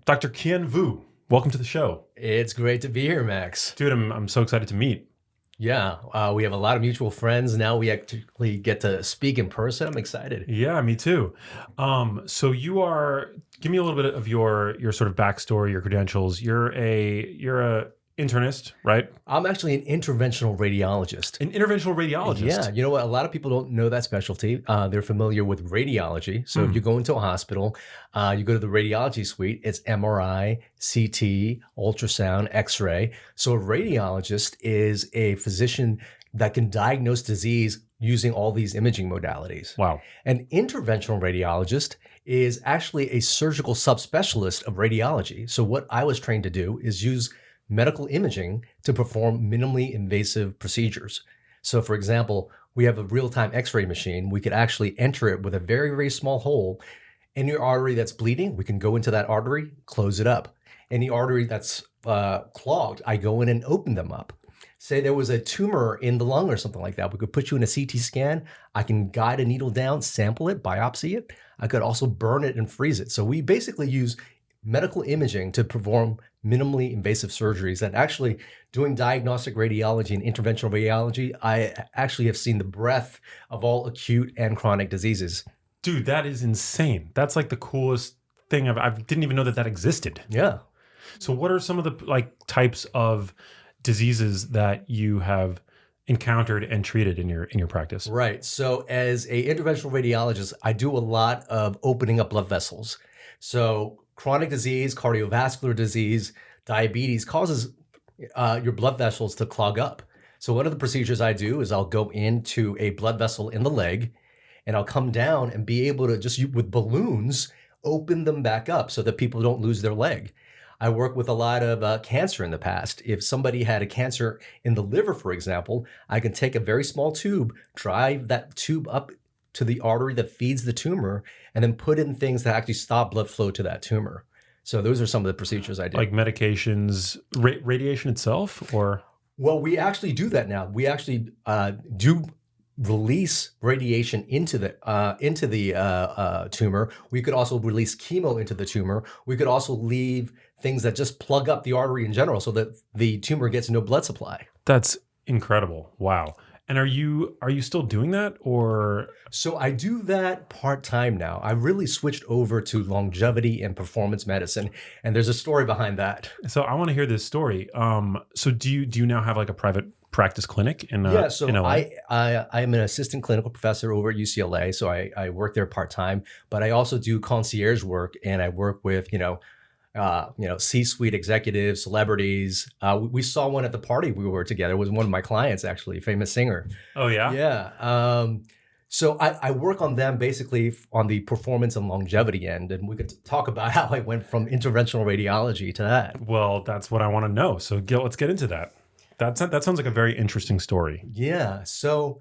Dr. Kien Vuu, welcome to the show. It's great to be here, Max. Dude, I'm so excited to meet. Yeah, we have a lot of mutual friends. Now we actually get to speak in person. I'm excited. Yeah, me too. So give me a little bit of your sort of backstory, your credentials. You're a internist, right? I'm actually an interventional radiologist. An interventional radiologist. Yeah, you know what? A lot of people don't know that specialty. They're familiar with radiology. So if you go into a hospital, you go to the radiology suite, it's MRI, CT, ultrasound, X-ray. So a radiologist is a physician that can diagnose disease using all these imaging modalities. Wow. An interventional radiologist is actually a surgical subspecialist of radiology. So what I was trained to do is use medical imaging to perform minimally invasive procedures. So for example, we have a real-time X-ray machine. We could actually enter it with a very, very small hole. Any artery that's bleeding, we can go into that artery, close it up. Any artery that's clogged, I go in and open them up. Say there was a tumor in the lung or something like that. We could put you in a CT scan. I can guide a needle down, sample it, biopsy it. I could also burn it and freeze it. So we basically use medical imaging to perform minimally invasive surgeries. And actually doing diagnostic radiology and interventional radiology, I actually have seen the breadth of all acute and chronic diseases. Dude, that is insane. That's like the coolest thing. I didn't even know that existed. Yeah. So what are some of the types of diseases that you have encountered and treated in your practice? Right. So as a interventional radiologist, I do a lot of opening up blood vessels. So chronic disease, cardiovascular disease, diabetes causes your blood vessels to clog up. So one of the procedures I do is I'll go into a blood vessel in the leg and I'll come down and be able to just with balloons, open them back up so that people don't lose their leg. I work with a lot of cancer in the past. If somebody had a cancer in the liver, for example, I can take a very small tube, drive that tube up to the artery that feeds the tumor, and then put in things that actually stop blood flow to that tumor. So those are some of the procedures I do. Like medications, radiation itself, or? Well, we actually do that now. We actually do release radiation into the tumor. We could also release chemo into the tumor. We could also leave things that just plug up the artery in general so that the tumor gets no blood supply. That's incredible. Wow. And are you still doing that, or? So I do that part-time now. I really switched over to longevity and performance medicine, and there's a story behind that. So I want to hear this story. So do you now have like a private practice clinic in LA? I'm an assistant clinical professor over at UCLA, so I work there part-time, but I also do concierge work, and I work with, C-suite executives, celebrities. We saw one at the party we were together. It was one of my clients, actually, a famous singer. Oh, yeah? Yeah. So I work on them basically on the performance and longevity end, and we could talk about how I went from interventional radiology to that. Well, that's what I want to know. So let's get into that. That sounds like a very interesting story. Yeah. So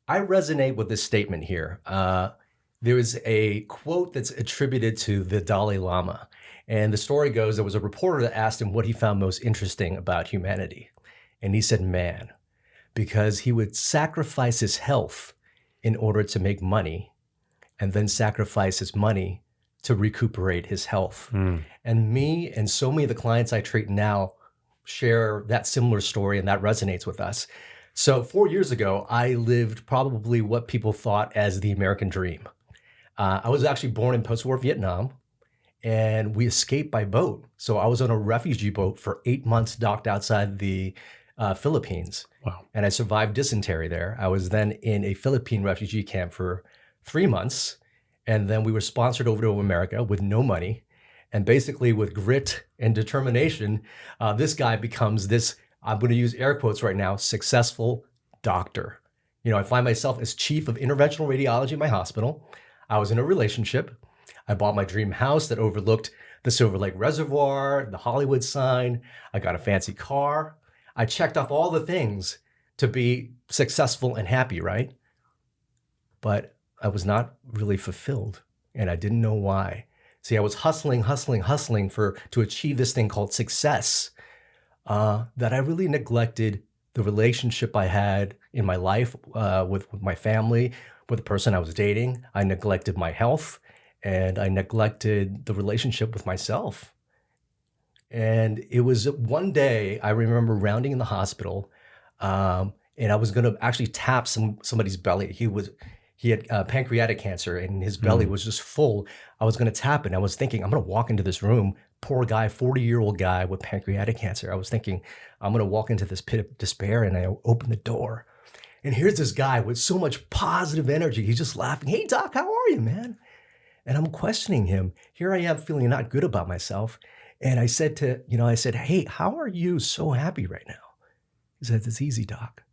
I resonate with this statement here. There is a quote that's attributed to the Dalai Lama. And the story goes, there was a reporter that asked him what he found most interesting about humanity. And he said, man, because he would sacrifice his health in order to make money and then sacrifice his money to recuperate his health. And me and so many of the clients I treat now share that similar story, and that resonates with us. So 4 years ago, I lived probably what people thought as the American dream. I was actually born in post-war Vietnam, and we escaped by boat. So I was on a refugee boat for 8 months docked outside the Philippines. Wow. And I survived dysentery there. I was then in a Philippine refugee camp for 3 months. And then we were sponsored over to America with no money. And basically with grit and determination, this guy becomes this, I'm going to use air quotes right now, successful doctor. I find myself as chief of interventional radiology in my hospital. I was in a relationship. I bought my dream house that overlooked the Silver Lake Reservoir, the Hollywood sign. I got a fancy car. I checked off all the things to be successful and happy, right? But I was not really fulfilled, and I didn't know why. See, I was hustling to achieve this thing called success, that I really neglected the relationship I had in my life with my family, with the person I was dating. I neglected my health, and I neglected the relationship with myself. And it was one day I remember rounding in the hospital, and I was going to actually tap somebody's belly. He had pancreatic cancer, and his belly was just full. I was going to tap it. And I was thinking, I'm going to walk into this room. Poor guy, 40-year-old guy with pancreatic cancer. I was thinking, I'm going to walk into this pit of despair, and I open the door. And here's this guy with so much positive energy. He's just laughing. Hey, doc, how are you, man? And I'm questioning him. Here I am feeling not good about myself. And I said, hey, how are you so happy right now? He said, it's easy, doc.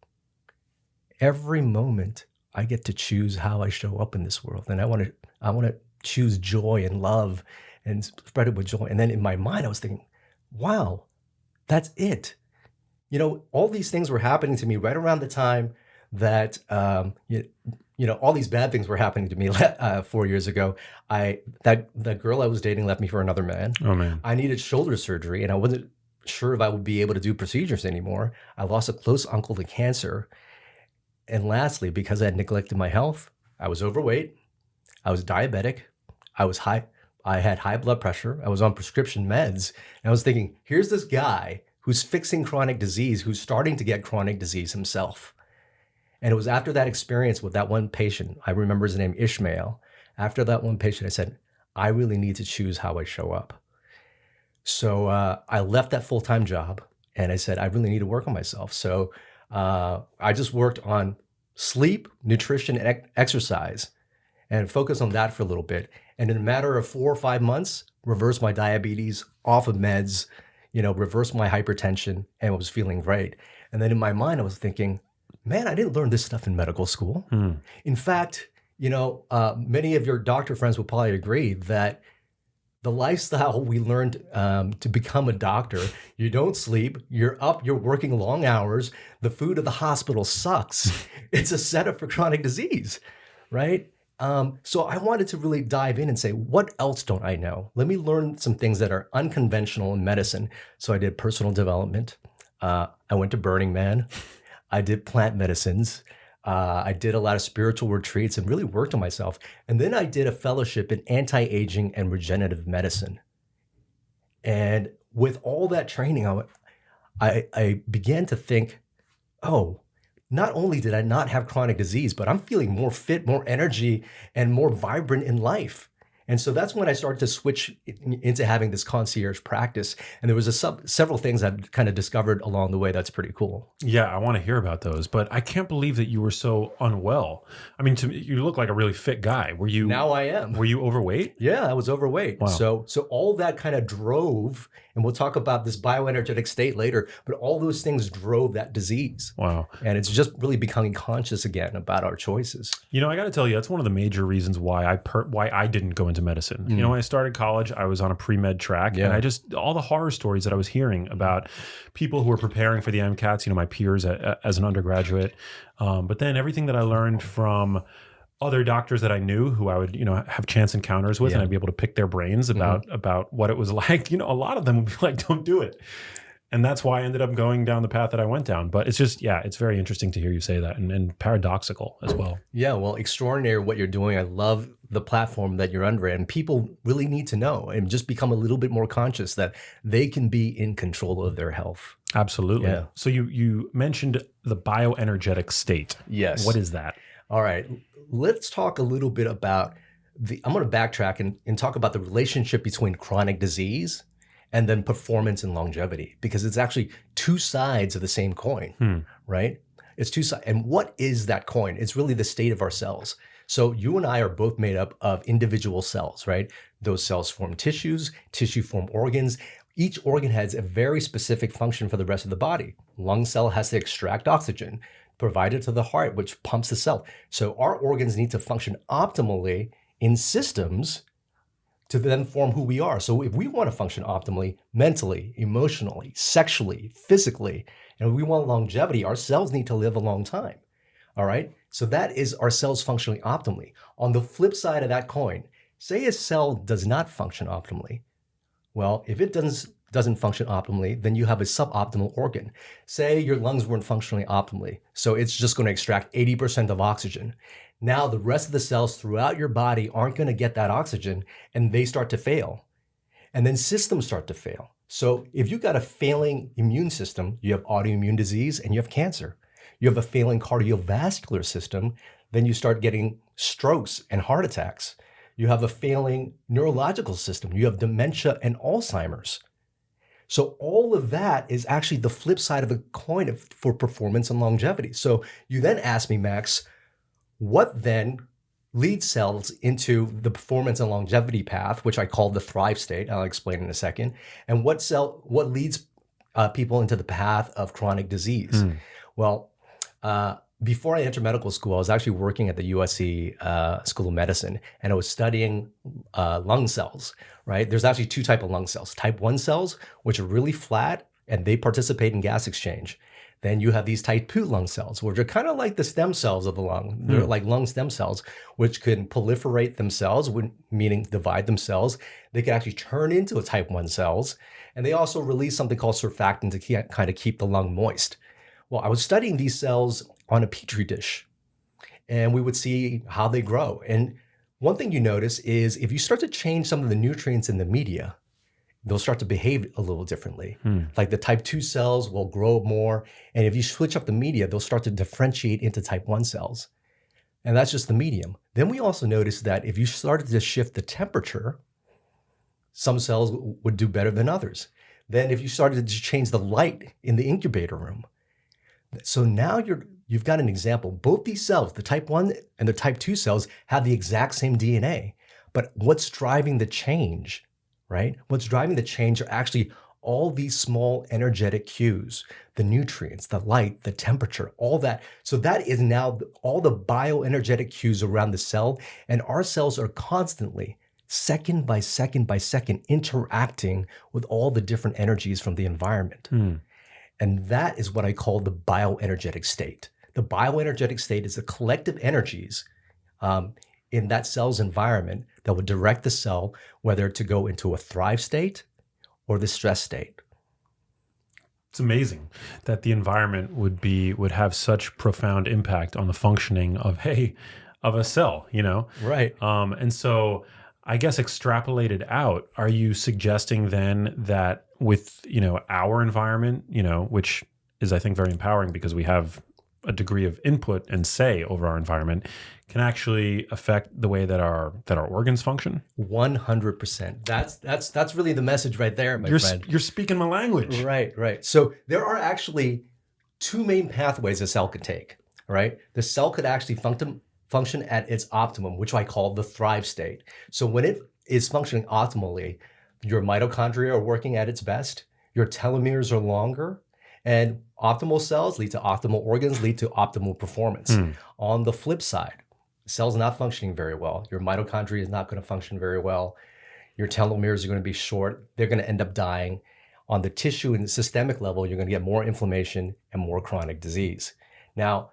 Every moment I get to choose how I show up in this world. And I want to choose joy and love and spread it with joy. And then in my mind, I was thinking, wow, that's it. All these things were happening to me right around the time that, all these bad things were happening to me 4 years ago. That girl I was dating left me for another man. Oh, man. I needed shoulder surgery, and I wasn't sure if I would be able to do procedures anymore. I lost a close uncle to cancer. And lastly, because I had neglected my health, I was overweight, I was diabetic, I had high blood pressure, I was on prescription meds, and I was thinking, here's this guy who's fixing chronic disease, who's starting to get chronic disease himself. And it was after that experience with that one patient, I remember his name, Ishmael. After that one patient, I said, I really need to choose how I show up. So I left that full-time job, and I said, I really need to work on myself. So I just worked on sleep, nutrition, and exercise, and focused on that for a little bit. And in a matter of 4 or 5 months, reversed my diabetes, off of meds, reversed my hypertension, and was feeling great. And then in my mind, I was thinking, man, I didn't learn this stuff in medical school. In fact, many of your doctor friends will probably agree that the lifestyle we learned to become a doctor, you don't sleep, you're up, you're working long hours, the food at the hospital sucks. It's a setup for chronic disease, right? So I wanted to really dive in and say, what else don't I know? Let me learn some things that are unconventional in medicine. So I did personal development. I went to Burning Man. I did plant medicines. I did a lot of spiritual retreats and really worked on myself. And then I did a fellowship in anti-aging and regenerative medicine. And with all that training, I began to think, oh, not only did I not have chronic disease, but I'm feeling more fit, more energy, and more vibrant in life. And so that's when I started to switch into having this concierge practice. And there was several things I've kind of discovered along the way that's pretty cool. Yeah, I want to hear about those, but I can't believe that you were so unwell. I mean, to me, you look like a really fit guy. Were you? Now I am. Were you overweight? Yeah, I was overweight. Wow. So all that kind of drove, and we'll talk about this bioenergetic state later, but all those things drove that disease. Wow. And it's just really becoming conscious again about our choices. I got to tell you, that's one of the major reasons why I didn't go into medicine. When I started college, I was on a pre-med track, and all the horror stories that I was hearing about people who were preparing for the MCATs, my peers as an undergraduate, but then everything that I learned from other doctors that I knew who I would, have chance encounters with, and I'd be able to pick their brains about what it was like. A lot of them would be like, don't do it. And that's why I ended up going down the path that I went down. But it's just, it's very interesting to hear you say that, and paradoxical as well. Yeah, well, extraordinary what you're doing. I love the platform that you're under, and people really need to know and just become a little bit more conscious that they can be in control of their health. Absolutely. Yeah. So you mentioned the bioenergetic state. Yes. What is that? All right. Let's talk a little bit about I'm going to backtrack and talk about the relationship between chronic disease and then performance and longevity, because it's actually two sides of the same coin, right? It's two sides. And what is that coin? It's really the state of our cells. So you and I are both made up of individual cells, right? Those cells form tissues, tissue form organs. Each organ has a very specific function for the rest of the body. Lung cell has to extract oxygen, provide it to the heart, which pumps the cell. So our organs need to function optimally in systems to then form who we are. So if we want to function optimally, mentally, emotionally, sexually, physically, and if we want longevity, our cells need to live a long time. All right? So that is our cells functioning optimally. On the flip side of that coin, say a cell does not function optimally. Well, if it doesn't function optimally, then you have a suboptimal organ. Say your lungs weren't functioning optimally, so it's just going to extract 80% of oxygen. Now the rest of the cells throughout your body aren't going to get that oxygen, and they start to fail. And then systems start to fail. So if you've got a failing immune system, you have autoimmune disease and you have cancer. You have a failing cardiovascular system, then you start getting strokes and heart attacks. You have a failing neurological system. You have dementia and Alzheimer's. So all of that is actually the flip side of the coin for performance and longevity. So you then ask me, Max, what then leads cells into the performance and longevity path, which I call the thrive state? I'll explain in a second. And what leads people into the path of chronic disease? Well, before I entered medical school, I was actually working at the USC School of Medicine, and I was studying lung cells, right? There's actually two types of lung cells. Type 1 cells, which are really flat, and they participate in gas exchange. Then you have these type 2 lung cells, which are kind of like the stem cells of the lung. They're like lung stem cells, which can proliferate themselves, meaning divide themselves. They can actually turn into a type 1 cells, and they also release something called surfactant to kind of keep the lung moist. Well, I was studying these cells on a petri dish, and we would see how they grow. And one thing you notice is if you start to change some of the nutrients in the media, they'll start to behave a little differently. Like the type 2 cells will grow more, and if you switch up the media, they'll start to differentiate into type 1 cells. And that's just the medium. Then we also noticed that if you started to shift the temperature, some cells would do better than others. Then if you started to change the light in the incubator room, so now you've got an example. Both these cells, the type 1 and the type 2 cells, have the exact same DNA. But what's driving the change, right? What's driving the change are actually all these small energetic cues, the nutrients, the light, the temperature, all that. So that is now all the bioenergetic cues around the cell. And our cells are constantly, second by second by second, interacting with all the different energies from the environment. And that is what I call the bioenergetic state. The bioenergetic state is the collective energies in that cell's environment that would direct the cell whether to go into a thrive state or the stress state. It's amazing that the environment would have such profound impact on the functioning of a cell, you know? Right. And so I guess extrapolated out, are you suggesting then that with, our environment, which is, I think, very empowering because we have a degree of input and say over our environment, can actually affect the way that our organs function? 100%. That's really the message right there, my friend. You're speaking my language. Right. So there are actually two main pathways a cell could take, right? The cell could actually function at its optimum, which I call the thrive state. So when it is functioning optimally, your mitochondria are working at its best, your telomeres are longer, and optimal cells lead to optimal organs, lead to optimal performance. On the flip side, the cell's not functioning very well. Your mitochondria is not going to function very well. Your telomeres are going to be short. They're going to end up dying. On the tissue and systemic level, you're going to get more inflammation and more chronic disease. Now,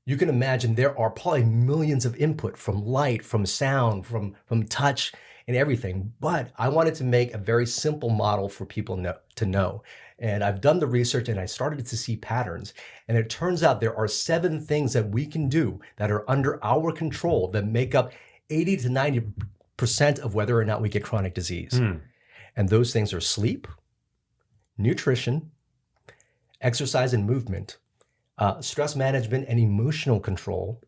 you can imagine there are probably millions of input from light, from sound, from touch, and everything. But I wanted to make a very simple model for people to know. And I've done the research and I started to see patterns. And it turns out there are 7 things that we can do that are under our control that make up 80 to 90% of whether or not we get chronic disease. And those things are sleep, nutrition, exercise and movement, stress management and emotional control,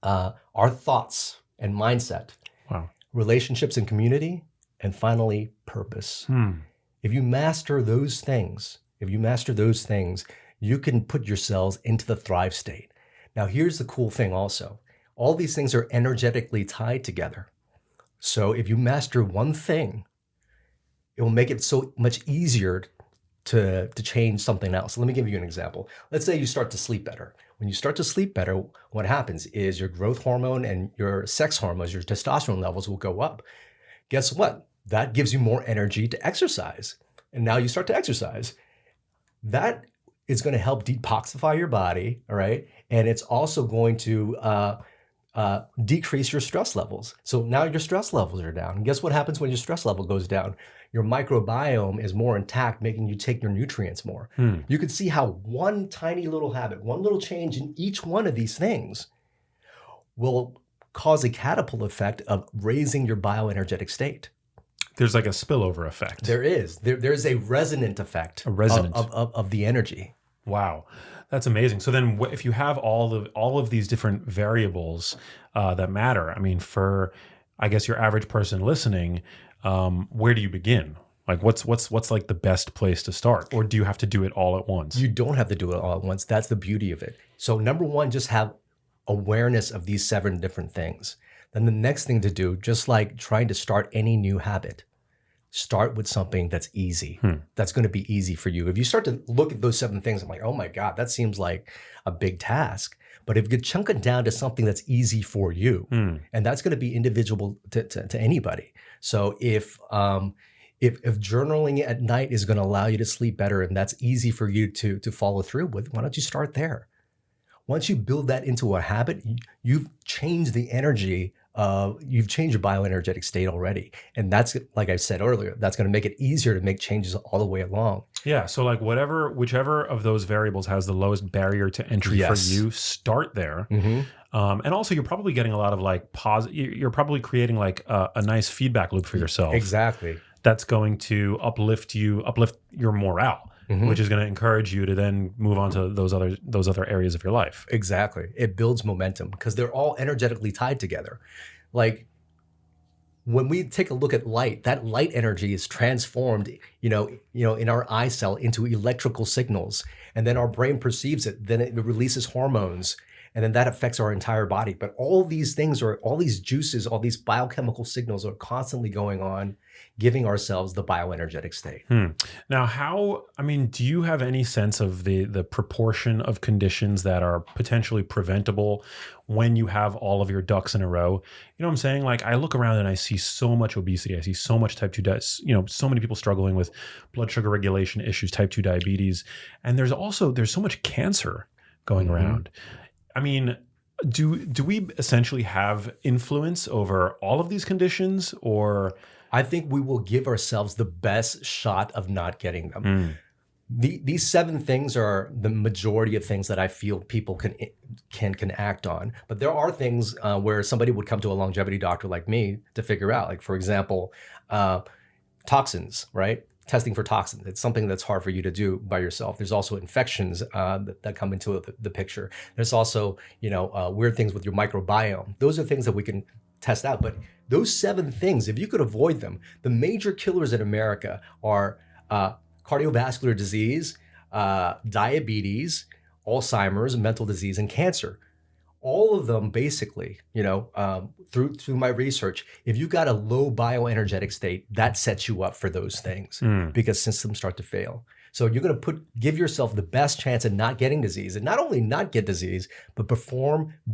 our thoughts and mindset, relationships and community, and finally, purpose. If you master those things, you can put your cells into the thrive state. Now, here's the cool thing also. All these things are energetically tied together. So if you master one thing, it will make it so much easier to change something else. Let me give you an example. Let's say you start to sleep better. When you start to sleep better, what happens is your growth hormone and your sex hormones, your testosterone levels will go up. Guess what? That gives you more energy to exercise. And now you start to exercise. That is going to help detoxify your body, all right? And it's also going to decrease your stress levels. So now your stress levels are down. And guess what happens when your stress level goes down? Your microbiome is more intact, making you take your nutrients more. You can see how one tiny little habit, one little change in each one of these things will cause a catapult effect of raising your bioenergetic state. There's like a spillover effect. There is. There's a resonant effect. A resonant. Of the energy. Wow. That's amazing. So then if you have all of these different variables that matter, I mean, for, I guess, your average person listening, where do you begin? Like what's like the best place to start? Or do you have to do it all at once? You don't have to do it all at once. That's the beauty of it. So number one, just have awareness of these 7 different things. Then the next thing to do, just like trying to start any new habit, start with something that's easy. That's going to be easy for you. If you start to look at those 7 things, I'm like, oh my God, that seems like a big task. But if you chunk it down to something that's easy for you, and that's going to be individual to anybody. So if journaling at night is going to allow you to sleep better, and that's easy for you to follow through with, why don't you start there? Once you build that into a habit, you've changed the energy. You've changed your bioenergetic state already. And that's, like I said earlier, that's going to make it easier to make changes all the way along. Yeah. So like whichever of those variables has the lowest barrier to entry for you, start there. And also you're probably getting a lot of like you're probably creating like a nice feedback loop for yourself. Exactly. That's going to uplift your morale. Which is going to encourage you to then move on to those other areas of your life. Exactly. It builds momentum because they're all energetically tied together. Like when we take a look at light, that light energy is transformed, in our eye cell into electrical signals, and then our brain perceives it. Then it releases hormones, and then that affects our entire body. But all these things all these juices, all these biochemical signals are constantly going on, giving ourselves the bioenergetic state. Now, do you have any sense of the proportion of conditions that are potentially preventable when you have all of your ducks in a row? You know what I'm saying? Like I look around and I see so much obesity. I see so much type 2 diabetes, so many people struggling with blood sugar regulation issues, type 2 diabetes. And there's so much cancer going around. I mean, do we essentially have influence over all of these conditions, or? I think we will give ourselves the best shot of not getting them. These 7 things are the majority of things that I feel people can act on. But there are things where somebody would come to a longevity doctor like me to figure out, like, for example, toxins, right? Testing for toxins. It's something that's hard for you to do by yourself. There's also infections that come into the picture. There's also, weird things with your microbiome. Those are things that we can test out. But those 7 things, if you could avoid them, the major killers in America are cardiovascular disease, diabetes, Alzheimer's, mental disease, and cancer. All of them basically, through my research, if you got a low bioenergetic state, that sets you up for those things because systems start to fail. So you're going to give yourself the best chance at not getting disease, and not only not get disease, but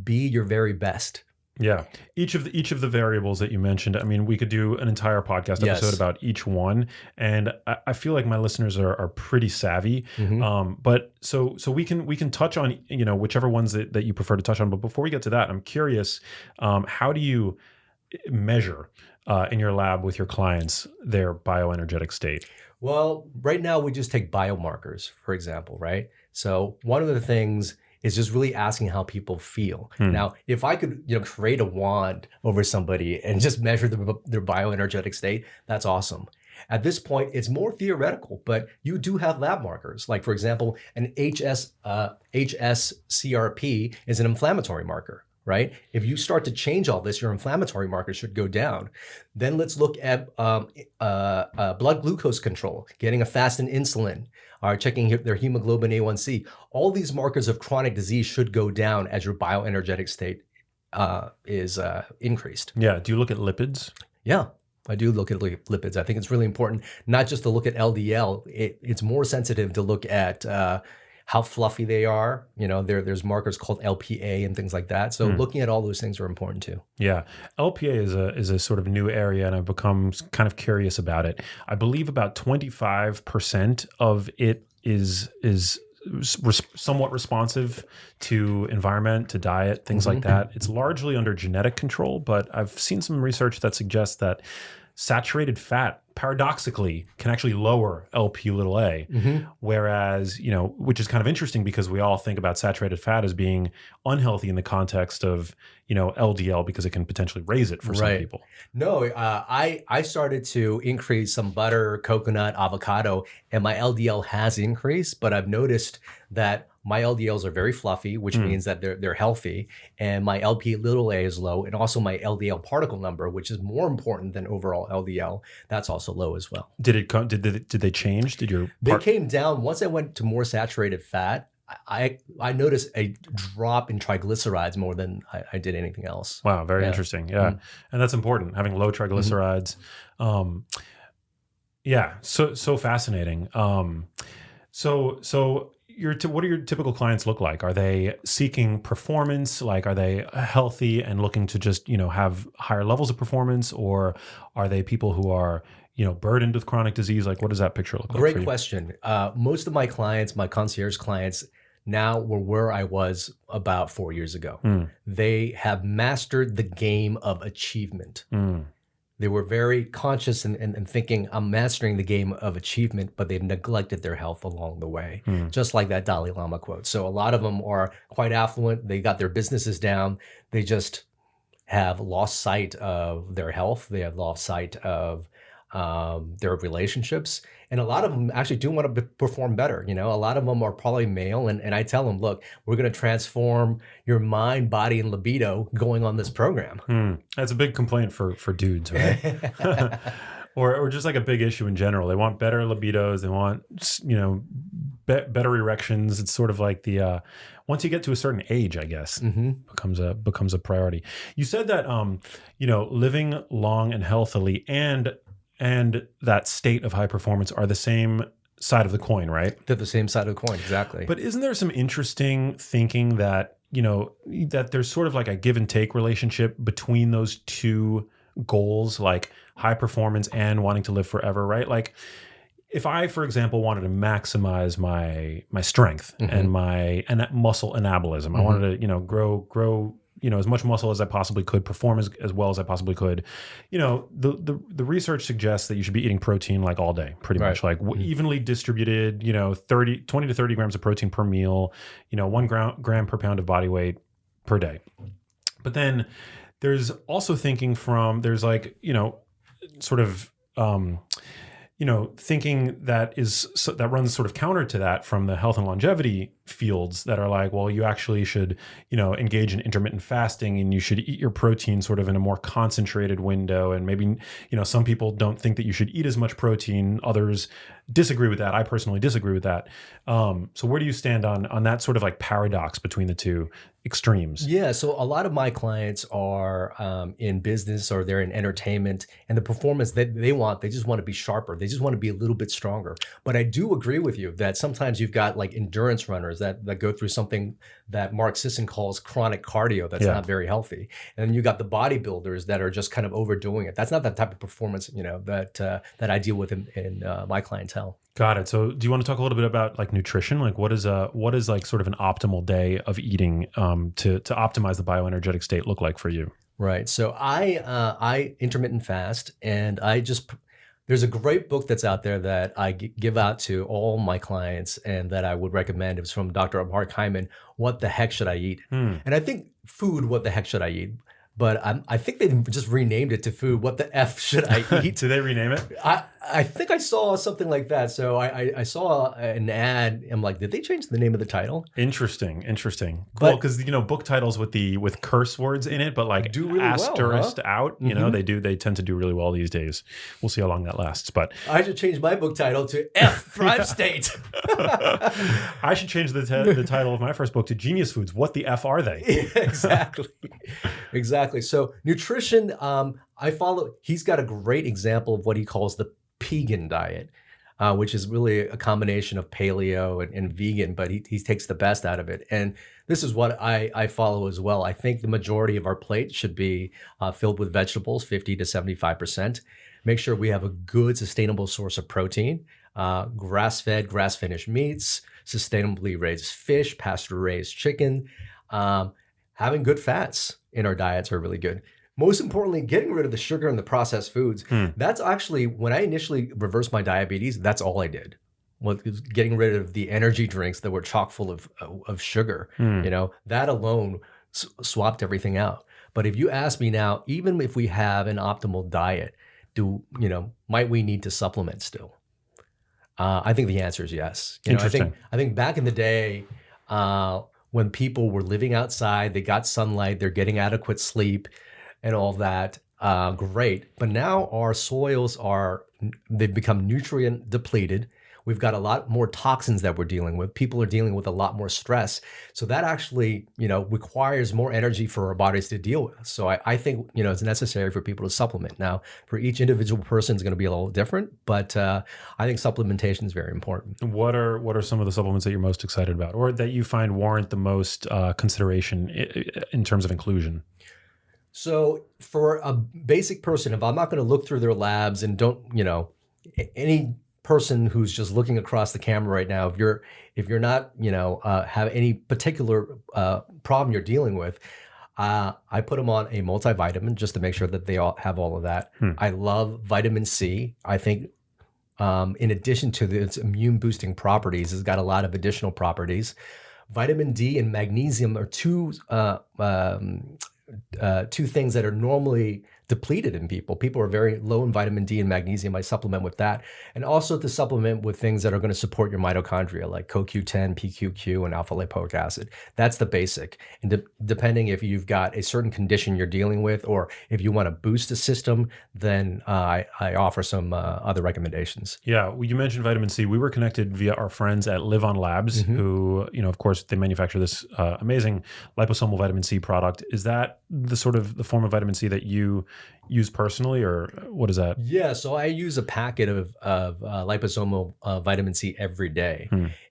be your very best. Yeah. Each of the variables that you mentioned, we could do an entire podcast episode about each one. And I feel like my listeners are pretty savvy. But so we can touch on, whichever ones that you prefer to touch on. But before we get to that, I'm curious, how do you measure in your lab with your clients their bioenergetic state? Well, right now we just take biomarkers, for example, right? So one of the things is just really asking how people feel. Now, if I could, create a wand over somebody and just measure their bioenergetic state, that's awesome. At this point, it's more theoretical, but you do have lab markers. Like, for example, an HSCRP is an inflammatory marker, right? If you start to change all this, your inflammatory markers should go down. Then let's look at blood glucose control, getting a fasting insulin, checking their hemoglobin A1C. All these markers of chronic disease should go down as your bioenergetic state is increased. Yeah. Do you look at lipids? Yeah, I do look at lipids. I think it's really important not just to look at LDL. It's more sensitive to look at how fluffy they are. There's markers called LPA and things like that. So looking at all those things are important too. Yeah. LPA is a sort of new area, and I've become kind of curious about it. I believe about 25% of it is somewhat responsive to environment, to diet, things like that. It's largely under genetic control, but I've seen some research that suggests that saturated fat paradoxically can actually lower LP little a. Whereas, which is kind of interesting because we all think about saturated fat as being unhealthy in the context of, LDL because it can potentially raise it for some people. No, I started to increase some butter, coconut, avocado, and my LDL has increased, but I've noticed that my LDLs are very fluffy, which means that they're healthy, and my LP little a is low, and also my LDL particle number, which is more important than overall LDL, that's also low as well. Did they change? They came down once I went to more saturated fat. I noticed a drop in triglycerides more than I did anything else. Wow, very interesting. Yeah, and that's important, having low triglycerides. Yeah, so fascinating. So what do your typical clients look like? Are they seeking performance? Like, are they healthy and looking to just, have higher levels of performance? Or are they people who are, burdened with chronic disease? Like, what does that picture look like for you? Great question. Most of my clients, my concierge clients, now were where I was about 4 years ago. They have mastered the game of achievement. They were very conscious and thinking, I'm mastering the game of achievement, but they've neglected their health along the way, just like that Dalai Lama quote. So a lot of them are quite affluent. They got their businesses down. They just have lost sight of their health. They have lost sight of their relationships. And a lot of them actually do want to perform better. A lot of them are probably male. And I tell them, look, we're going to transform your mind, body, and libido going on this program. That's a big complaint for dudes, right? or just like a big issue in general. They want better libidos. They want, better erections. It's sort of like the, once you get to a certain age, I guess, becomes a priority. You said that, living long and healthily and that state of high performance are the same side of the coin, right? They're the same side of the coin, exactly. But isn't there some interesting thinking that, that there's sort of like a give and take relationship between those two goals, like high performance and wanting to live forever, right? Like if I, for example, wanted to maximize my strength and my muscle anabolism, I wanted to, grow as much muscle as I possibly could, perform as well as I possibly could. The research suggests that you should be eating protein like all day, pretty much, like evenly distributed, 20 to 30 grams of protein per meal, 1 gram per pound of body weight per day. But then there's also thinking there's like, sort of, thinking that runs sort of counter to that from the health and longevity fields that are like, well, you actually should, engage in intermittent fasting and you should eat your protein sort of in a more concentrated window. And maybe, some people don't think that you should eat as much protein. Others disagree with that. I personally disagree with that. So where do you stand on that sort of like paradox between the two extremes? Yeah, so a lot of my clients are in business or they're in entertainment, and the performance that they just want to be sharper. They just want to be a little bit stronger. But I do agree with you that sometimes you've got like endurance runners that go through something that Mark Sisson calls chronic cardio that's not very healthy. And then you got the bodybuilders that are just kind of overdoing it. That's not that type of performance, that I deal with in my clientele. Got it. So do you want to talk a little bit about like nutrition? Like what is like sort of an optimal day of eating to optimize the bioenergetic state look like for you? Right. So I intermittent fast, and there's a great book that's out there that I give out to all my clients and that I would recommend. It was from Dr. Mark Hyman, What the Heck Should I Eat? And I think food, what the heck should I eat? But I think they just renamed it to food. What the F should I eat? Did they rename it? I think I saw something like that. So I saw an ad. I'm like, did they change the name of the title? Interesting. Cool, because book titles with curse words in it, but like do really asterisked well, huh? out. They tend to do really well these days. We'll see how long that lasts. But I should change my book title to F Thrive State. I should change the title of my first book to Genius Foods. What the F are they? Exactly. So nutrition, he's got a great example of what he calls the Pegan diet, which is really a combination of paleo and vegan, but he takes the best out of it. And this is what I follow as well. I think the majority of our plate should be filled with vegetables, 50 to 75%. Make sure we have a good, sustainable source of protein, grass-fed, grass-finished meats, sustainably raised fish, pasture-raised chicken. Having good fats in our diets are really good. most importantly, getting rid of the sugar and the processed foods. That's actually, when I initially reversed my diabetes, that's all I did. Was getting rid of the energy drinks that were chock full of sugar. That alone swapped everything out. But if you ask me now, even if we have an optimal diet, might we need to supplement still? I think the answer is yes. Interesting. I think back in the day, when people were living outside, they got sunlight, they're getting adequate sleep and all that, great. But now our soils they've become nutrient depleted. We've got a lot more toxins that we're dealing with. People are dealing with a lot more stress. So that actually, requires more energy for our bodies to deal with. So I think, it's necessary for people to supplement. Now, for each individual person, it's going to be a little different, but I think supplementation is very important. What are some of the supplements that you're most excited about, or that you find warrant the most consideration in terms of inclusion? So for a basic person, if I'm not going to look through their labs and don't, any person who's just looking across the camera right now, if you're not, have any particular problem you're dealing with, I put them on a multivitamin just to make sure that they all have all of that. I love vitamin C. I think in addition to its immune boosting properties, it's got a lot of additional properties. Vitamin D and magnesium are two things that are normally depleted in people. People are very low in vitamin D and magnesium. I supplement with that. And also to supplement with things that are going to support your mitochondria, like CoQ10, PQQ, and alpha lipoic acid. That's the basic. And depending if you've got a certain condition you're dealing with, or if you want to boost the system, then I offer some other recommendations. Yeah, well, you mentioned vitamin C. We were connected via our friends at Live On Labs, who, of course, they manufacture this amazing liposomal vitamin C product. Is that the form of vitamin C that you use personally, or what is that? Yeah, so I use a packet of liposomal vitamin C every day.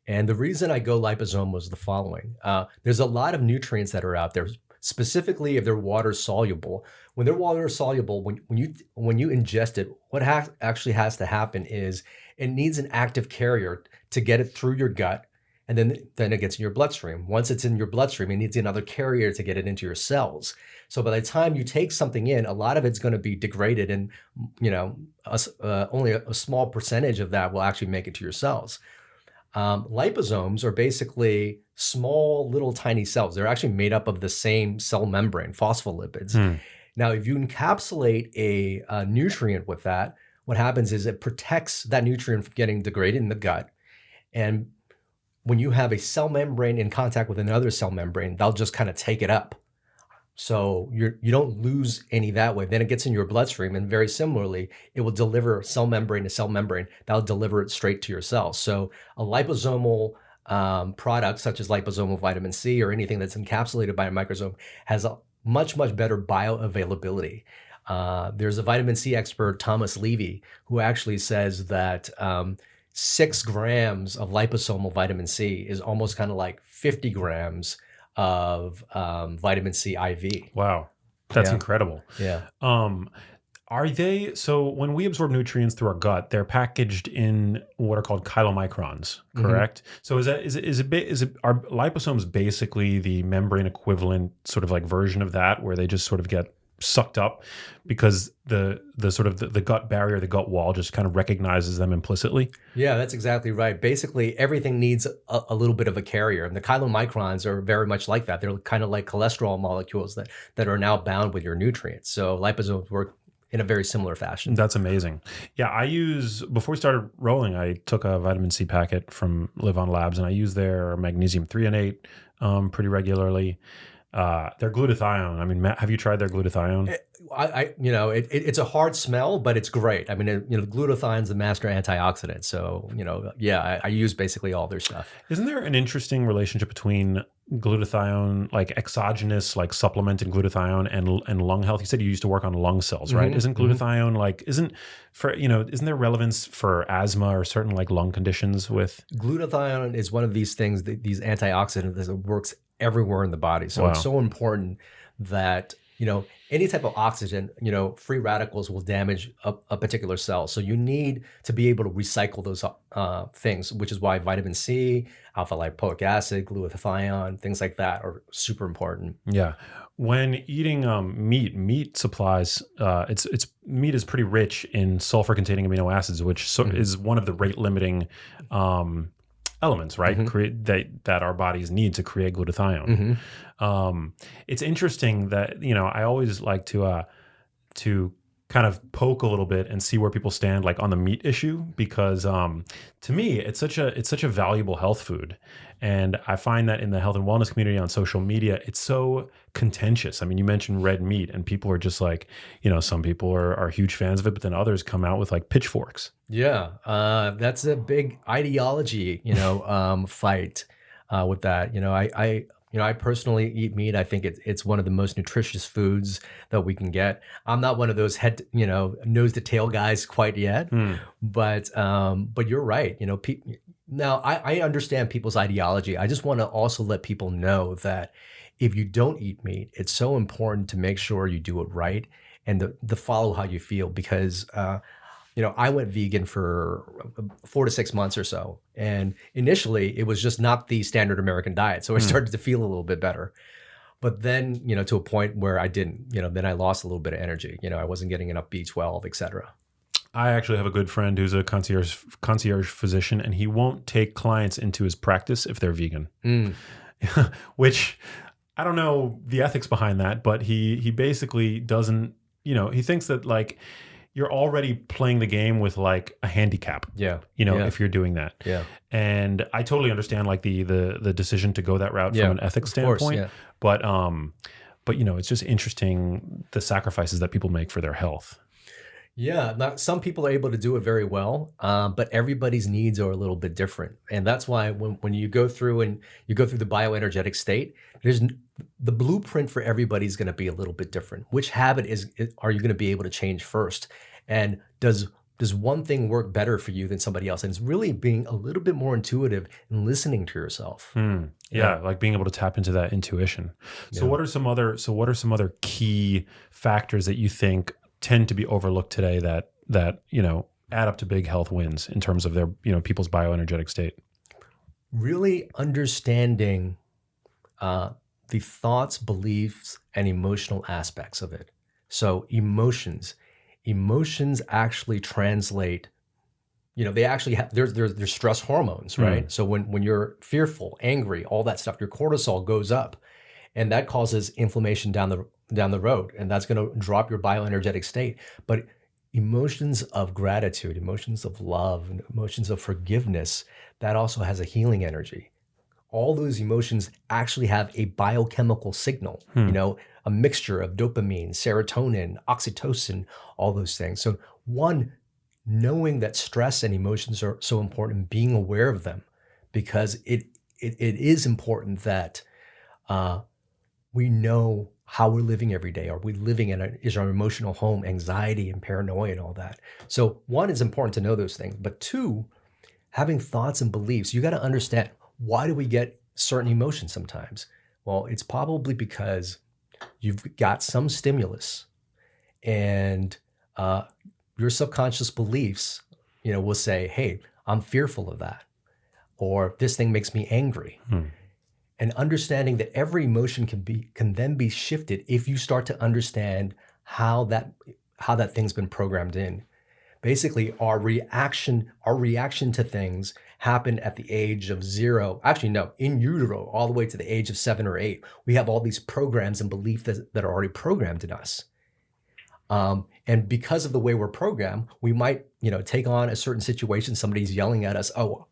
And the reason I go liposomal is the following. There's a lot of nutrients that are out there, specifically if they're water soluble. When they're water soluble, when you ingest it, what actually has to happen is it needs an active carrier to get it through your gut, and then it gets in your bloodstream. Once it's in your bloodstream, it needs another carrier to get it into your cells. So by the time you take something in, a lot of it's going to be degraded, and only a small percentage of that will actually make it to your cells. Liposomes are basically small, little tiny cells. They're actually made up of the same cell membrane, phospholipids. Now, if you encapsulate a nutrient with that, what happens is it protects that nutrient from getting degraded in the gut. And when you have a cell membrane in contact with another cell membrane, they'll just kind of take it up. So you don't lose any that way. Then it gets in your bloodstream, and very similarly, it will deliver cell membrane to cell membrane. That'll deliver it straight to your cells. So a liposomal product, such as liposomal vitamin C or anything that's encapsulated by a microsome, has a much, much better bioavailability. There's a vitamin C expert, Thomas Levy, who actually says that 6 grams of liposomal vitamin C is almost kind of like 50 grams of vitamin C IV. Wow. That's incredible. Yeah. So when we absorb nutrients through our gut, they're packaged in what are called chylomicrons, correct? So are liposomes basically the membrane equivalent sort of like version of that, where they just sort of get sucked up because the gut barrier, the gut wall just kind of recognizes them implicitly? Yeah, that's exactly right. Basically, everything needs a little bit of a carrier, and the chylomicrons are very much like that. They're kind of like cholesterol molecules that are now bound with your nutrients. So liposomes work in a very similar fashion. That's amazing. Yeah, before we started rolling, I took a vitamin C packet from Live On Labs, and I use their magnesium threonate pretty regularly. Their glutathione. I mean, Matt, have you tried their glutathione? It's a hard smell, but it's great. I mean, glutathione's the master antioxidant. So, I use basically all their stuff. Isn't there an interesting relationship between glutathione, like exogenous, like supplemented glutathione, and lung health? You said you used to work on lung cells, right? Isn't glutathione isn't there relevance for asthma or certain like lung conditions with? Glutathione is one of these things, these antioxidants that works everywhere in the body. So It's so important that any type of oxygen, free radicals will damage a particular cell. So you need to be able to recycle those things, which is why vitamin C, alpha lipoic acid, glutathione, things like that are super important. Yeah. When eating meat supplies, meat is pretty rich in sulfur-containing amino acids, which is one of the rate limiting elements, right? That our bodies need to create glutathione. It's interesting that I always like to kind of poke a little bit and see where people stand, like on the meat issue, because to me it's such a valuable health food, and I find that in the health and wellness community on social media it's so contentious. I mean, you mentioned red meat, and people are just like, some people are huge fans of it, but then others come out with like pitchforks. Yeah, that's a big ideology, fight with that. I personally eat meat. I think it's one of the most nutritious foods that we can get. I'm not one of those nose to tail guys quite yet, but you're right. Now I understand people's ideology. I just want to also let people know that if you don't eat meat, it's so important to make sure you do it right and to follow how you feel, because I went vegan for 4 to 6 months or so. And initially it was just not the standard American diet. So I started to feel a little bit better. But then, to a point where I didn't, then I lost a little bit of energy. I wasn't getting enough B12, et cetera. I actually have a good friend who's a concierge physician, and he won't take clients into his practice if they're vegan, which I don't know the ethics behind that, but he basically doesn't, he thinks that like, you're already playing the game with like a handicap. If you're doing that. Yeah. And I totally understand like the decision to go that route from an ethics standpoint. But it's just interesting the sacrifices that people make for their health. Yeah, now some people are able to do it very well, but everybody's needs are a little bit different. And that's why when you go through the bioenergetic state, the blueprint for everybody's going to be a little bit different. Which habit are you going to be able to change first? And does one thing work better for you than somebody else? And it's really being a little bit more intuitive and listening to yourself. Yeah, like being able to tap into that intuition. So what are some other key factors that you think tend to be overlooked today that add up to big health wins in terms of their people's bioenergetic state? Really understanding the thoughts, beliefs, and emotional aspects of it. So emotions actually translate. They actually have there's stress hormones, right? So when you're fearful, angry, all that stuff, your cortisol goes up, and that causes inflammation down the road, and that's going to drop your bioenergetic state. But emotions of gratitude, emotions of love, and emotions of forgiveness, that also has a healing energy. All those emotions actually have a biochemical signal, a mixture of dopamine, serotonin, oxytocin, all those things. So one, knowing that stress and emotions are so important, being aware of them, because it is important that we know how we're living every day. Are we living is our emotional home anxiety and paranoia and all that? So one, is important to know those things, but two, having thoughts and beliefs, you got to understand, why do we get certain emotions sometimes? Well, it's probably because you've got some stimulus, and your subconscious beliefs, will say, hey, I'm fearful of that, or this thing makes me angry. And understanding that every emotion can then be shifted if you start to understand how that thing's been programmed in. Basically, our reaction to things happen at the age of 0. Actually, no, in utero, all the way to the age of 7 or 8. We have all these programs and beliefs that are already programmed in us. And because of the way we're programmed, we might, take on a certain situation. Somebody's yelling at us. Oh,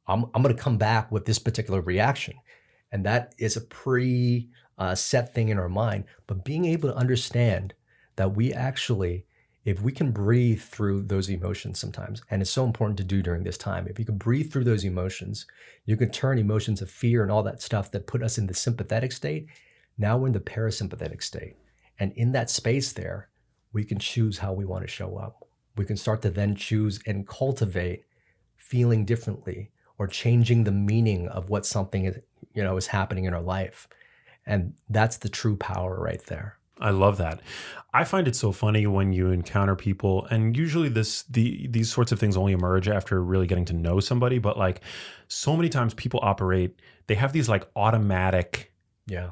I'm going to come back with this particular reaction. And that is a set thing in our mind. But being able to understand that we actually, if we can breathe through those emotions sometimes, and it's so important to do during this time, if you can breathe through those emotions, you can turn emotions of fear and all that stuff that put us in the sympathetic state. Now we're in the parasympathetic state. And in that space there, we can choose how we want to show up. We can start to then choose and cultivate feeling differently, or changing the meaning of what something is happening in our life. And that's the true power right there. I love that. I find it so funny when you encounter people, and usually these sorts of things only emerge after really getting to know somebody. But like so many times, people operate. They have these like automatic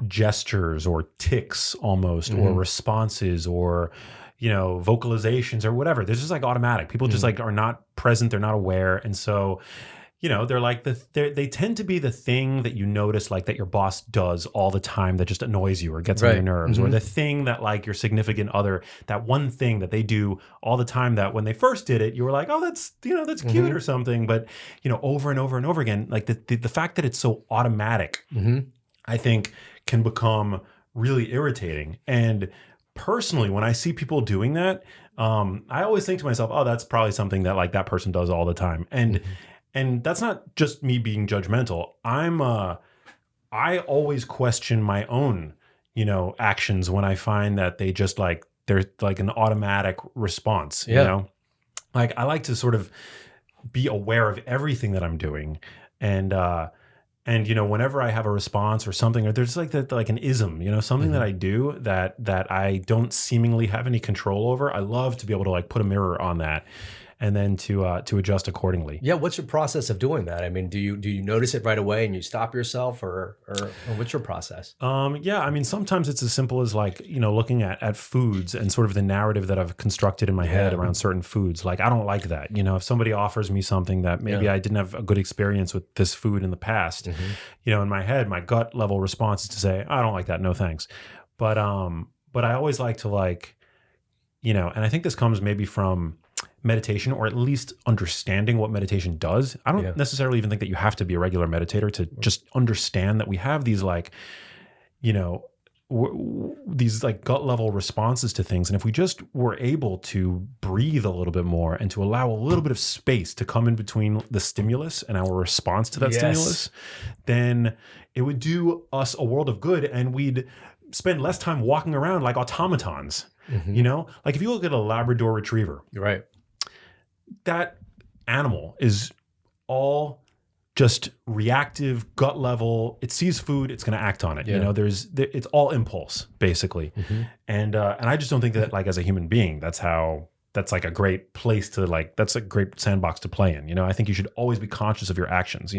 gestures or tics almost, or responses, or vocalizations or whatever. They're just like automatic. People just like are not present. They're not aware, and so. They're like they tend to be the thing that you notice, like that your boss does all the time that just annoys you or gets on your nerves, or the thing that like your significant other, that one thing that they do all the time that when they first did it, you were like, oh, that's cute or something. But, over and over and over again, like the fact that it's so automatic, I think can become really irritating. And personally, when I see people doing that, I always think to myself, oh, that's probably something that like that person does all the time. And that's not just me being judgmental. I always question my own, actions when I find that they just like, they're like an automatic response, Like I like to sort of be aware of everything that I'm doing. And whenever I have a response or something, or there's like that, like an ism, something that I do that I don't seemingly have any control over, I love to be able to like put a mirror on that. And then to adjust accordingly. Yeah, what's your process of doing that? I mean, do you notice it right away and you stop yourself, or what's your process? Yeah, I mean, sometimes it's as simple as like looking at foods and sort of the narrative that I've constructed in my head around certain foods. Like I don't like that. If somebody offers me something that maybe I didn't have a good experience with this food in the past, in my head, my gut level response is to say, I don't like that, no thanks. But I always like to like, and I think this comes maybe from meditation, or at least understanding what meditation does. I don't necessarily even think that you have to be a regular meditator to just understand that we have these like, these like gut level responses to things. And if we just were able to breathe a little bit more and to allow a little bit of space to come in between the stimulus and our response to that stimulus, then it would do us a world of good, and we'd spend less time walking around like automatons. Like if you look at a Labrador retriever, right? That animal is all just reactive, gut level. It sees food, it's going to act on it. It's all impulse basically. And I just don't think that like as a human being, that's like a great place to like, that's a great sandbox to play in. I think you should always be conscious of your actions,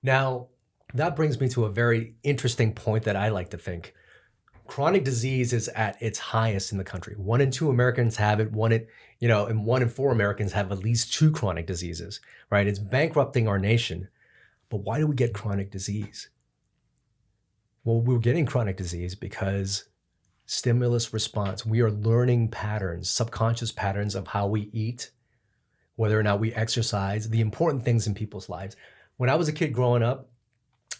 Now, that brings me to a very interesting point that I like to think. Chronic disease is at its highest in the country. 1 in 2 Americans have it. 1 in 4 Americans have at least 2 chronic diseases, right? It's bankrupting our nation. But why do we get chronic disease? Well, we're getting chronic disease because stimulus response. We are learning patterns, subconscious patterns of how we eat, whether or not we exercise, the important things in people's lives. When I was a kid growing up,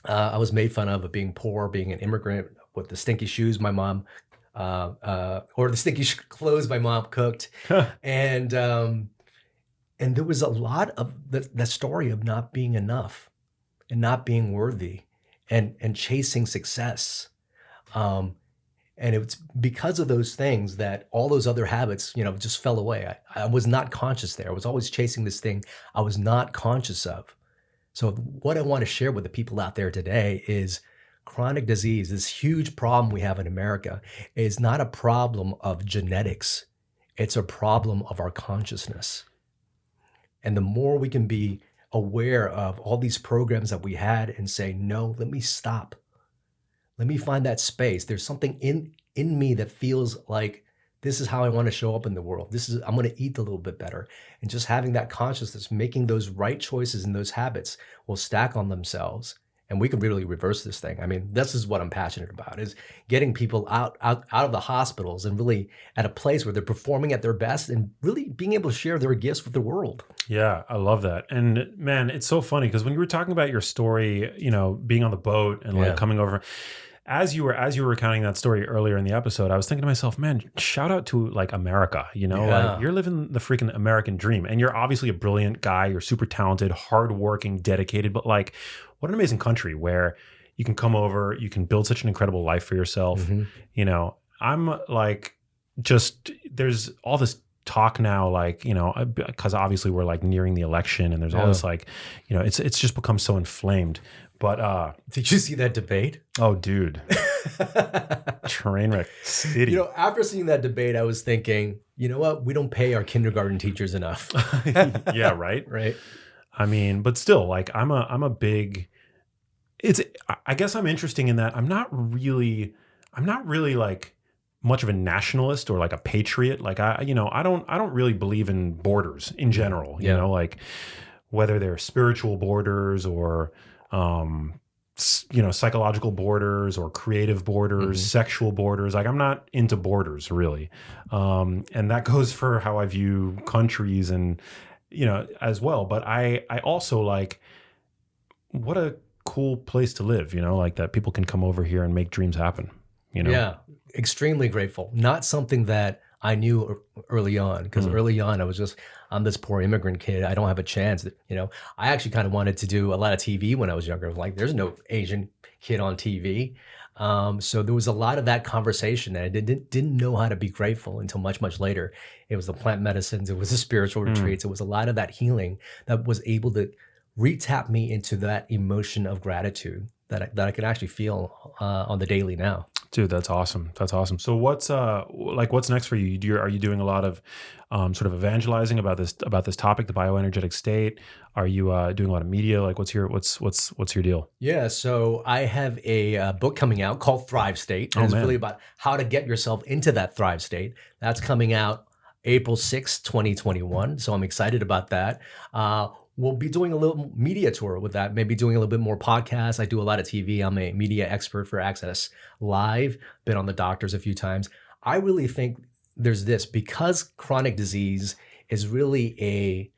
I was made fun of being poor, being an immigrant, with the stinky shoes my mom, or the stinky clothes my mom cooked. And there was a lot of that story of not being enough and not being worthy and chasing success. And it's because of those things that all those other habits, just fell away. I was not conscious there. I was always chasing this thing I was not conscious of. So what I want to share with the people out there today is chronic disease, this huge problem we have in America, is not a problem of genetics. It's a problem of our consciousness. And the more we can be aware of all these programs that we had and say, no, let me stop. Let me find that space. There's something in me that feels like this is how I want to show up in the world. I'm going to eat a little bit better. And just having that consciousness, making those right choices and those habits will stack on themselves. And we can really reverse this thing. I mean, this is what I'm passionate about, is getting people out of the hospitals and really at a place where they're performing at their best and really being able to share their gifts with the world. Yeah, I love that. And man, it's so funny because when you were talking about your story, being on the boat and like coming over, as you were recounting that story earlier in the episode, I was thinking to myself, man, shout out to like America, like you're living the freaking American dream, and you're obviously a brilliant guy. You're super talented, hardworking, dedicated, but like, what an amazing country where you can come over, you can build such an incredible life for yourself. I'm like, there's all this talk now, like, because obviously we're like nearing the election and there's all this like, it's just become so inflamed. But did you see that debate? Oh, dude. Trainwreck City. After seeing that debate, I was thinking, you know what? We don't pay our kindergarten teachers enough. Yeah, right. Right. I mean, but still, like I'm a big. I guess I'm interesting in that I'm not really like much of a nationalist or like a patriot. Like I don't really believe in borders in general. You know, like whether they're spiritual borders or psychological borders or creative borders, sexual borders. Like I'm not into borders really. And that goes for how I view countries and, as well. But I also like, what a cool place to live, like that people can come over here and make dreams happen, Yeah, extremely grateful. Not something that I knew early on, because early on I'm this poor immigrant kid. I don't have a chance. I actually kind of wanted to do a lot of TV when I was younger. Like, there's no Asian kid on TV. So there was a lot of that conversation, and I didn't know how to be grateful until much, much later. It was the plant medicines. It was the spiritual retreats. It was a lot of that healing that was able to retap me into that emotion of gratitude that I can actually feel on the daily now. Dude, that's awesome. That's awesome. So what's next for you? Are you doing a lot of sort of evangelizing about this topic, the bioenergetic state? Are you doing a lot of media? Like what's your deal? Yeah, so I have a book coming out called Thrive State. And it's really about how to get yourself into that Thrive state. That's coming out April 6th, 2021. So I'm excited about that. We'll be doing a little media tour with that, maybe doing a little bit more podcasts. I do a lot of TV. I'm a media expert for Access Live, been on The Doctors a few times. I really think there's this, because chronic disease is really a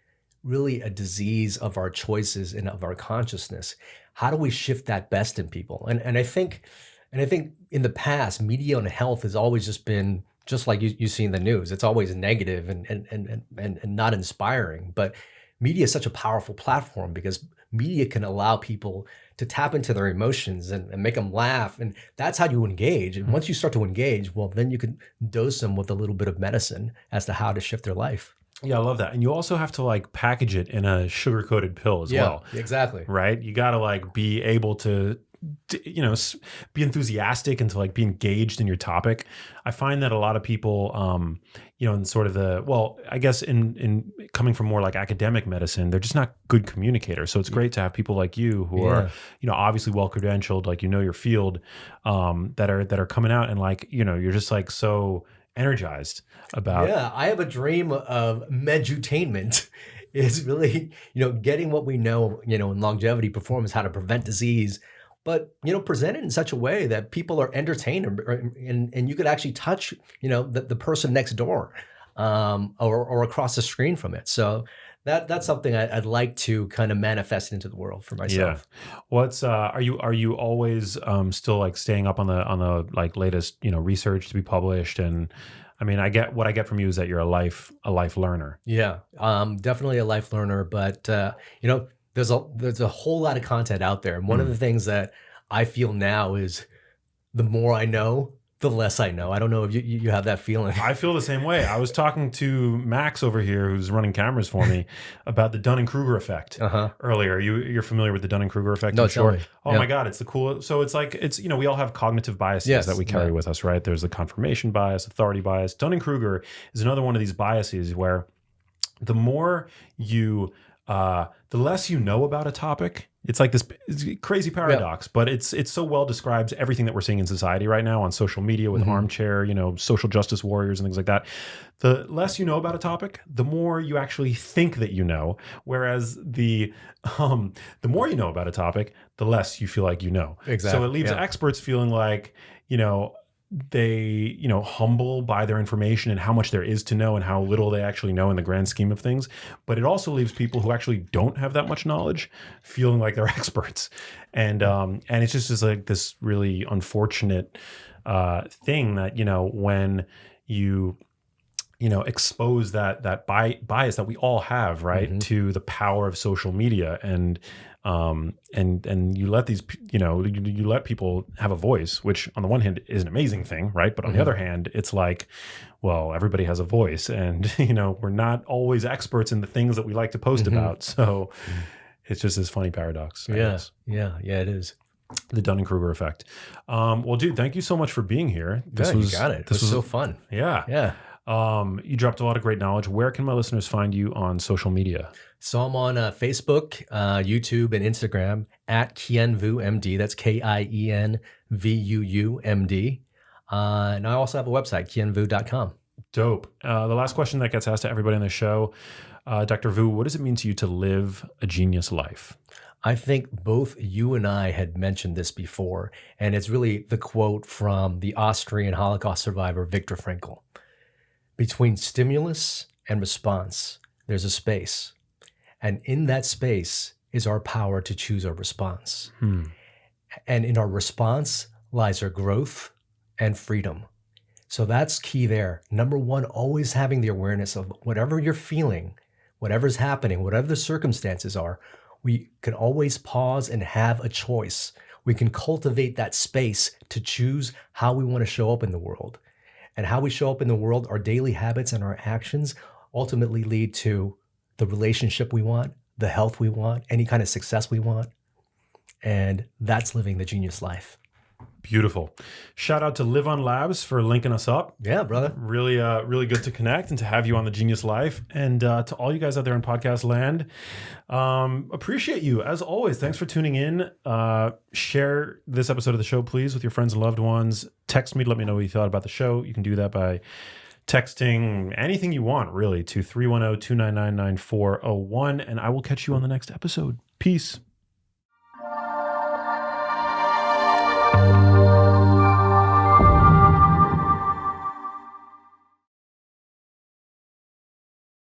disease of our choices and of our consciousness. How do we shift that best in people? And I think in the past, media on health has always just been just like you see in the news. It's always negative and not inspiring. But media is such a powerful platform, because media can allow people to tap into their emotions and make them laugh. And that's how you engage. And once you start to engage, well, then you can dose them with a little bit of medicine as to how to shift their life. Yeah, I love that. And you also have to like package it in a sugar-coated pill as well. Exactly. Right? You got to like be able to be enthusiastic and to like be engaged in your topic. I find that a lot of people, in sort of I guess in coming from more like academic medicine, they're just not good communicators. So it's great to have people like you who are, obviously well credentialed, like, your field, that are coming out and like, you're just like so energized about. Yeah, I have a dream of medutainment. Is really, getting what we know, in longevity, performance, how to prevent disease, but, present it in such a way that people are entertained and you could actually touch, the person next door or across the screen from it. So that's something I'd like to kind of manifest into the world for myself. Yeah. Are you always still like staying up on the like latest, research to be published? And I mean, what I get from you is that you're a life learner. Yeah, definitely a life learner, but there's a whole lot of content out there. And one of the things that I feel now is the more I know, the less I know. I don't know if you have that feeling. I feel the same way. I was talking to Max over here, who's running cameras for me, about the Dunn and Kruger effect earlier. You're familiar with the Dunn and Kruger effect? No, tell me. Oh my God, it's the cool. So it's like, we all have cognitive biases that we carry with us, right? There's the confirmation bias, authority bias. Dunn and Kruger is another one of these biases where the more the less you know about a topic. It's like this crazy paradox, but it's so well describes everything that we're seeing in society right now on social media with armchair, social justice warriors and things like that. The less you know about a topic, the more you actually think that you know. Whereas the more you know about a topic, the less you feel like you know. Exactly. So it leaves experts feeling like, they, humble by their information and how much there is to know and how little they actually know in the grand scheme of things. But it also leaves people who actually don't have that much knowledge feeling like they're experts. And it's just like this really unfortunate thing that, when you expose that bias that we all have, right, to the power of social media and you let these, you let people have a voice, which on the one hand is an amazing thing, right? But on the other hand, it's like, well, everybody has a voice and, we're not always experts in the things that we like to post about. So it's just this funny paradox. Yeah, it is. The Dunn and Kruger effect. Well, dude, thank you so much for being here. You got it. This was so fun. Yeah. Yeah. You dropped a lot of great knowledge. Where can my listeners find you on social media? So I'm on Facebook, YouTube, and Instagram at Kien Vuu MD. That's KIEN VUU MD. And I also have a website, kienvuu.com. Dope. The last question that gets asked to everybody on the show, Dr. Vuu, what does it mean to you to live a genius life? I think both you and I had mentioned this before, and it's really the quote from the Austrian Holocaust survivor, Viktor Frankl. Between stimulus and response, there's a space. And in that space is our power to choose our response. And in our response lies our growth and freedom. So that's key there. Number one, always having the awareness of whatever you're feeling, whatever's happening, whatever the circumstances are, we can always pause and have a choice. We can cultivate that space to choose how we want to show up in the world. And how we show up in the world, our daily habits and our actions ultimately lead to the relationship we want, the health we want, any kind of success we want. And that's living the genius life. Beautiful. Shout out to Live On Labs for linking us up. Yeah, brother. Really, really good to connect and to have you on the Genius Life. And to all you guys out there in podcast land, appreciate you as always. Thanks for tuning in. Share this episode of the show, please, with your friends and loved ones. Text me to let me know what you thought about the show. You can do that by texting anything you want, really, to 310-299-9401. And I will catch you on the next episode. Peace.